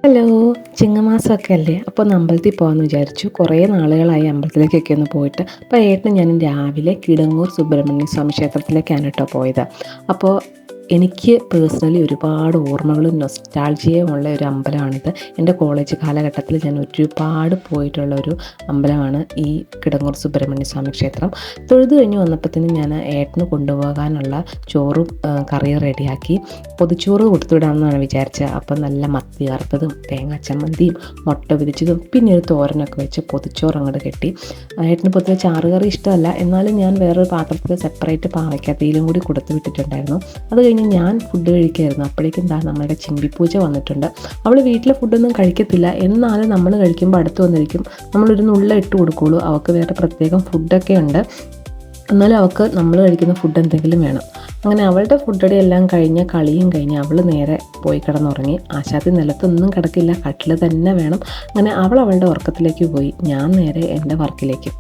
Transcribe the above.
Hello, ചിങ്ങമാസമൊക്കെ അല്ലേ. അപ്പോൾ ഒന്ന് അമ്പലത്തിൽ പോകാമെന്ന് വിചാരിച്ചു. കുറേ നാളുകളായി അമ്പലത്തിലേക്കൊക്കെ ഒന്ന് പോയിട്ട്. അപ്പോൾ ഏട്ടനും ഞാനും രാവിലെ കിടങ്ങൂർ സുബ്രഹ്മണ്യ സ്വാമി ക്ഷേത്രത്തിലേക്കാണ് കേട്ടോ പോയത്. അപ്പോൾ എനിക്ക് പേഴ്സണലി ഒരുപാട് ഓർമ്മകളും നൊസ്റ്റാൾജിയയും ഉള്ള ഒരു അമ്പലമാണിത്. എൻ്റെ കോളേജ് കാലഘട്ടത്തിൽ ഞാൻ ഒരുപാട് പോയിട്ടുള്ള ഒരു അമ്പലമാണ് ഈ കിടങ്ങൂർ സുബ്രഹ്മണ്യ സ്വാമി ക്ഷേത്രം. തൊഴുത് കഴിഞ്ഞ് വന്നപ്പോഴത്തേനും ഞാൻ ഏട്ടന് കൊണ്ടുപോകാനുള്ള ചോറും കറിയും റെഡിയാക്കി. പൊതിച്ചോറ് കൊടുത്തുവിടാമെന്നാണ് വിചാരിച്ചത്. അപ്പം നല്ല മത്തി വറുത്തതും തേങ്ങാ ചമ്മന്തിയും മുട്ട പൊരിച്ചതും പിന്നെ ഒരു തോരനൊക്കെ വെച്ച് പൊതിച്ചോറ് അങ്ങോട്ട് കെട്ടി. ഏട്ടന് പൊതുവെ ചാറുകറി ഇഷ്ടമല്ല, എന്നാലും ഞാൻ വേറൊരു പാത്രത്തിൽ സെപ്പറേറ്റ് പാവയ്ക്കാത്തയിലും കൂടി കൊടുത്തു വിട്ടിട്ടുണ്ടായിരുന്നു. അത് കഴിഞ്ഞ് ഞാൻ ഫുഡ് കഴിക്കായിരുന്നു. അപ്പോഴേക്കും നമ്മളുടെ ചിമ്പിപ്പൂജ വന്നിട്ടുണ്ട്. അവൾ വീട്ടിലെ ഫുഡൊന്നും കഴിക്കത്തില്ല, എന്നാലും നമ്മൾ കഴിക്കുമ്പോൾ അടുത്ത് വന്നിരിക്കും. നമ്മളൊരു നുള്ള ഇട്ട് കൊടുക്കുകയുള്ളൂ. അവൾക്ക് വേറെ പ്രത്യേകം ഫുഡൊക്കെ ഉണ്ട്, എന്നാലും അവൾക്ക് നമ്മൾ കഴിക്കുന്ന ഫുഡ് എന്തെങ്കിലും വേണം. അങ്ങനെ അവളുടെ ഫുഡടി എല്ലാം കഴിഞ്ഞ് കളിയും കഴിഞ്ഞ് അവൾ നേരെ പോയി കിടന്നുറങ്ങി. ആശാത്തി നിലത്തൊന്നും കിടക്കില്ല, കട്ടിൽ തന്നെ വേണം. അങ്ങനെ അവൾ അവളുടെ ഉറക്കത്തിലേക്ക് പോയി. ഞാൻ നേരെ എൻ്റെ വർക്കിലേക്ക്.